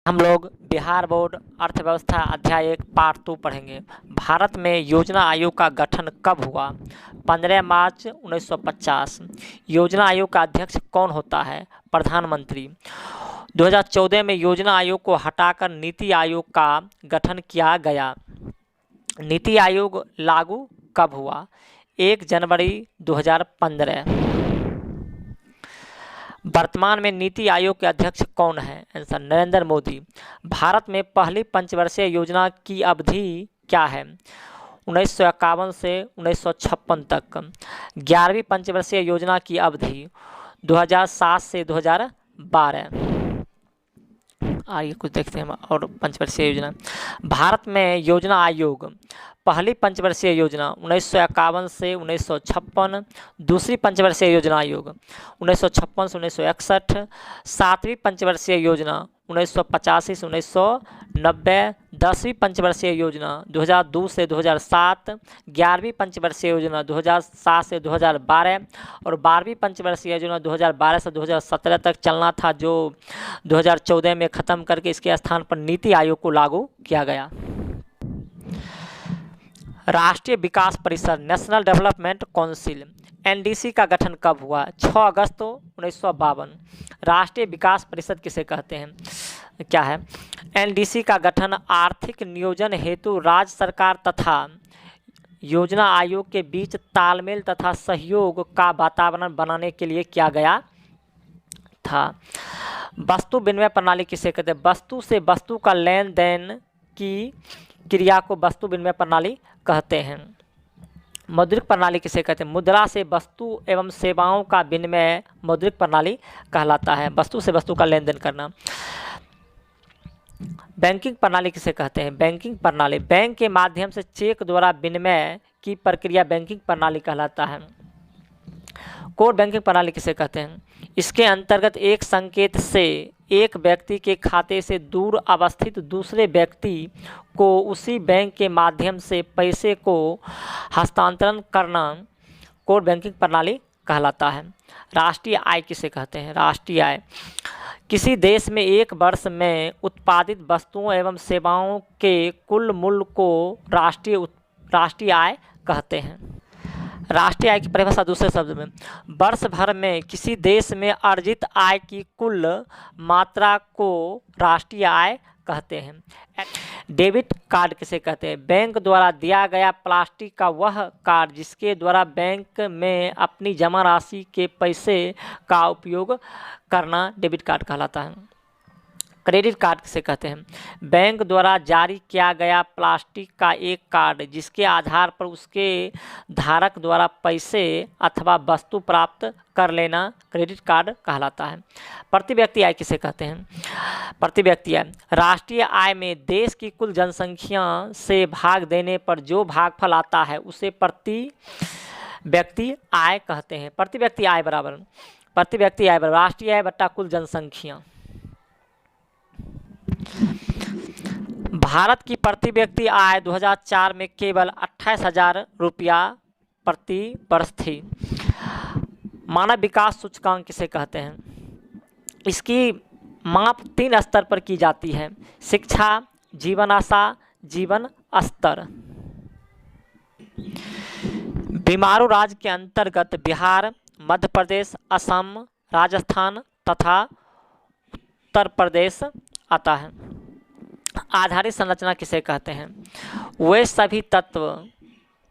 हम लोग बिहार बोर्ड अर्थव्यवस्था अध्याय 1 पार्ट 2 पढ़ेंगे। भारत में योजना आयोग का गठन कब हुआ? 15 मार्च 1950। योजना आयोग का अध्यक्ष कौन होता है? प्रधानमंत्री। 2014 में योजना आयोग को हटाकर नीति आयोग का गठन किया गया। नीति आयोग लागू कब हुआ? 1 जनवरी 2015। वर्तमान में नीति आयोग के अध्यक्ष कौन है? आंसर नरेंद्र मोदी। भारत में पहली पंचवर्षीय योजना की अवधि क्या है? 1951 से 1956 तक। 11वीं पंचवर्षीय योजना की अवधि 2007 से 2012। आइए कुछ देखते हैं और पंचवर्षीय योजना। भारत में योजना आयोग पहली पंचवर्षीय योजना 1951 से 1956, दूसरी पंचवर्षीय योजना आयोग 1956 से 1961, 7वीं पंचवर्षीय योजना 1985 से 1990, 10वीं पंचवर्षीय योजना 2002 से 2007, 11वीं पंचवर्षीय योजना 2007 से 2012 और 12वीं पंचवर्षीय योजना 2012 से 2017 तक चलना था, जो 2014 में ख़त्म करके इसके स्थान पर नीति आयोग को लागू किया गया। राष्ट्रीय विकास परिषद नेशनल डेवलपमेंट काउंसिल एनडीसी का गठन कब हुआ? 6 अगस्त 1952। राष्ट्रीय विकास परिषद किसे कहते हैं? क्या है? एनडीसी का गठन आर्थिक नियोजन हेतु राज्य सरकार तथा योजना आयोग के बीच तालमेल तथा सहयोग का वातावरण बनाने के लिए किया गया था। वस्तु विनिमय प्रणाली किसे कहते हैं? वस्तु से वस्तु का लेन देन की क्रिया को वस्तु विनिमय प्रणाली कहते हैं। मौद्रिक प्रणाली किसे कहते हैं? मुद्रा से वस्तु एवं सेवाओं का विनिमय मौद्रिक प्रणाली कहलाता है। वस्तु से वस्तु का लेन देन करना। बैंकिंग प्रणाली किसे कहते हैं? बैंकिंग प्रणाली बैंक के माध्यम से चेक द्वारा विनिमय की प्रक्रिया बैंकिंग प्रणाली कहलाता है। कोर बैंकिंग प्रणाली किसे कहते हैं? इसके अंतर्गत एक संकेत से एक व्यक्ति के खाते से दूर अवस्थित दूसरे व्यक्ति को उसी बैंक के माध्यम से पैसे को हस्तांतरण करना कोर बैंकिंग प्रणाली कहलाता है। राष्ट्रीय आय किसे कहते हैं? राष्ट्रीय आय किसी देश में एक वर्ष में उत्पादित वस्तुओं एवं सेवाओं के कुल मूल्य को राष्ट्रीय आय कहते हैं। राष्ट्रीय आय की परिभाषा दूसरे शब्द में वर्ष भर में किसी देश में अर्जित आय की कुल मात्रा को राष्ट्रीय आय कहते हैं। डेबिट कार्ड किसे कहते हैं? बैंक द्वारा दिया गया प्लास्टिक का वह कार्ड जिसके द्वारा बैंक में अपनी जमा राशि के पैसे का उपयोग करना डेबिट कार्ड कहलाता है। क्रेडिट कार्ड किसे कहते हैं? बैंक द्वारा जारी किया गया प्लास्टिक का एक कार्ड जिसके आधार पर उसके धारक द्वारा पैसे अथवा वस्तु प्राप्त कर लेना क्रेडिट कार्ड कहलाता है। प्रति व्यक्ति आय किसे कहते हैं? प्रति व्यक्ति आय राष्ट्रीय आय में देश की कुल जनसंख्या से भाग देने पर जो भागफल आता है उसे प्रति व्यक्ति आय कहते हैं। प्रति व्यक्ति आय बराबर राष्ट्रीय आय बट्टा कुल जनसंख्या। भारत की प्रति व्यक्ति आय 2004 में केवल 28,000 रुपया प्रति वर्ष थी। मानव विकास सूचकांक किसे कहते हैं? इसकी माप 3 स्तर पर की जाती है: शिक्षा, जीवन आशा, जीवन स्तर। बीमारू राज्य के अंतर्गत बिहार, मध्य प्रदेश, असम, राजस्थान तथा उत्तर प्रदेश आता है। आधारित संरचना किसे कहते हैं? वे सभी तत्व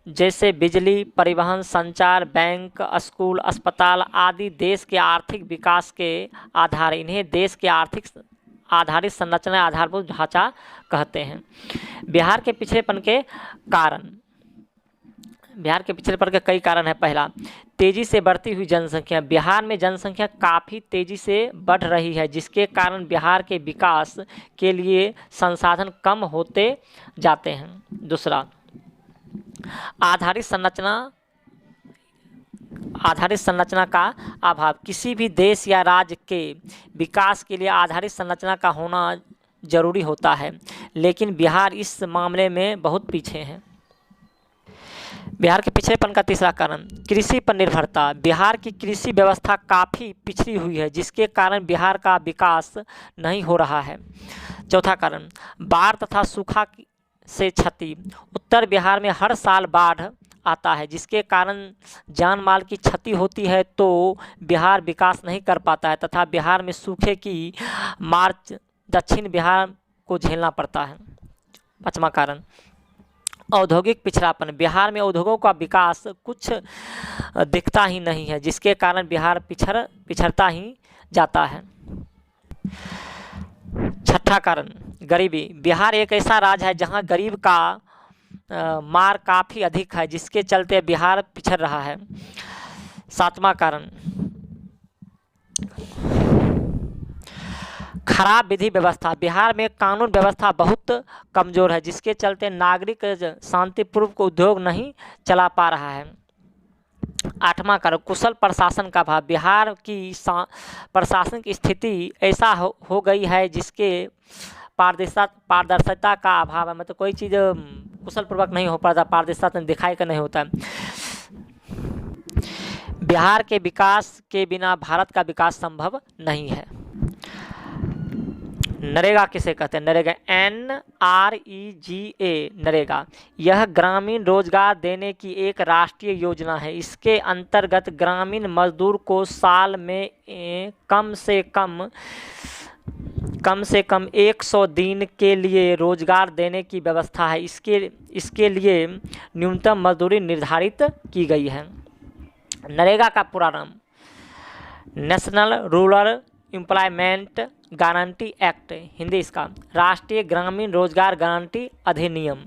जैसे बिजली, परिवहन, संचार, बैंक, स्कूल, अस्पताल आदि देश के आर्थिक विकास के आधार, इन्हें देश के आर्थिक आधारित संरचना आधारभूत ढांचा कहते हैं। बिहार के पिछड़ेपन के कई कारण है। पहला, तेजी से बढ़ती हुई जनसंख्या। बिहार में जनसंख्या काफ़ी तेजी से बढ़ रही है जिसके कारण बिहार के विकास के लिए संसाधन कम होते जाते हैं। दूसरा, आधारित संरचना का अभाव। किसी भी देश या राज्य के विकास के लिए आधारित संरचना का होना जरूरी होता है, लेकिन बिहार इस मामले में बहुत पीछे है। बिहार के पिछड़ेपन का तीसरा कारण कृषि पर निर्भरता। बिहार की कृषि व्यवस्था काफ़ी पिछड़ी हुई है जिसके कारण बिहार का विकास नहीं हो रहा है। चौथा कारण, बाढ़ तथा सूखा से क्षति। उत्तर बिहार में हर साल बाढ़ आता है, जिसके कारण जान माल की क्षति होती है, तो बिहार विकास नहीं कर पाता है तथा बिहार में सूखे की मार दक्षिण बिहार को झेलना पड़ता है। पांचवा कारण, औद्योगिक पिछड़ापन। बिहार में उद्योगों का विकास कुछ दिखता ही नहीं है, जिसके कारण बिहार पिछड़ता ही जाता है। छठा कारण, गरीबी। बिहार एक ऐसा राज्य है जहां गरीब का मार काफ़ी अधिक है, जिसके चलते बिहार पिछड़ रहा है। सातवां कारण, खराब विधि व्यवस्था। बिहार में कानून व्यवस्था बहुत कमज़ोर है, जिसके चलते नागरिक शांतिपूर्वक उद्योग नहीं चला पा रहा है। आठवां कारण, कुशल प्रशासन का अभाव। बिहार की प्रशासनिक स्थिति ऐसा हो गई है जिसके पारदर्शिता का अभाव है, मतलब कोई चीज़ कुशल पूर्वक नहीं हो पाता, पारदर्शिता दिखाई का नहीं होता। बिहार के विकास के बिना भारत का विकास संभव नहीं है। नरेगा किसे कहते हैं? नरेगा, NREGA, नरेगा। यह ग्रामीण रोजगार देने की एक राष्ट्रीय योजना है। इसके अंतर्गत ग्रामीण मजदूर को साल में कम से कम 100 दिन के लिए रोजगार देने की व्यवस्था है। इसके लिए न्यूनतम मजदूरी निर्धारित की गई है। नरेगा का पूरा नाम national rural employment guarantee act, Hindi इसका राष्ट्रीय ग्रामीण रोजगार गारंटी अधिनियम।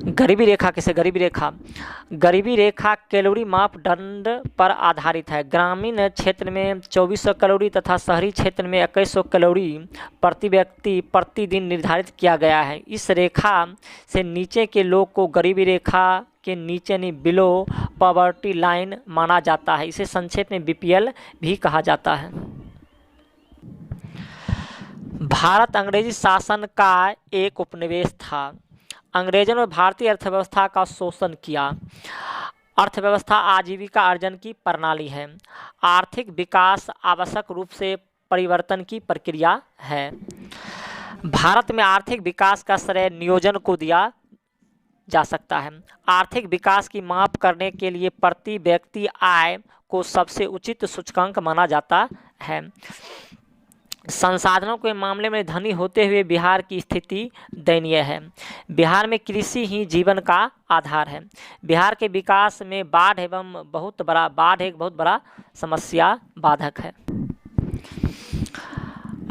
गरीबी रेखा किसे? गरीबी रेखा कैलोरी मापदंड पर आधारित है। ग्रामीण क्षेत्र में 2400 कैलोरी तथा शहरी क्षेत्र में 2100 कैलोरी प्रति व्यक्ति प्रतिदिन निर्धारित किया गया है। इस रेखा से नीचे के लोग को गरीबी रेखा के नीचे नहीं, बिलो पॉवर्टी लाइन माना जाता है। इसे संक्षेप में BPL भी कहा जाता है। भारत अंग्रेजी शासन का एक उपनिवेश था। अंग्रेजों ने भारतीय अर्थव्यवस्था का शोषण किया। अर्थव्यवस्था आजीविका अर्जन की प्रणाली है। आर्थिक विकास आवश्यक रूप से परिवर्तन की प्रक्रिया है। भारत में आर्थिक विकास का श्रेय नियोजन को दिया जा सकता है। आर्थिक विकास की माप करने के लिए प्रति व्यक्ति आय को सबसे उचित सूचकांक माना जाता है। संसाधनों के मामले में धनी होते हुए बिहार की स्थिति दयनीय है। बिहार में कृषि ही जीवन का आधार है। बिहार के विकास में बाढ़ एक बहुत बड़ा समस्या बाधक है।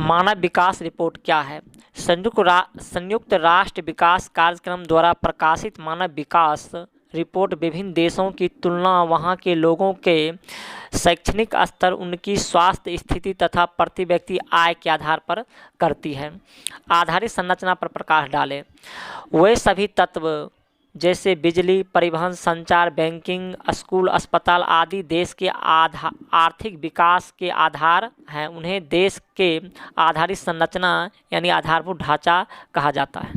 मानव विकास रिपोर्ट क्या है? संयुक्त राष्ट्र विकास कार्यक्रम द्वारा प्रकाशित मानव विकास रिपोर्ट विभिन्न देशों की तुलना, वहां के लोगों के शैक्षणिक स्तर, उनकी स्वास्थ्य स्थिति तथा प्रति व्यक्ति आय के आधार पर करती है। आधारित संरचना पर प्रकाश डालें। वे सभी तत्व जैसे बिजली, परिवहन, संचार, बैंकिंग, स्कूल, अस्पताल आदि देश के आर्थिक विकास के आधार हैं। उन्हें देश के आधारित संरचना यानी आधारभूत ढांचा कहा जाता है।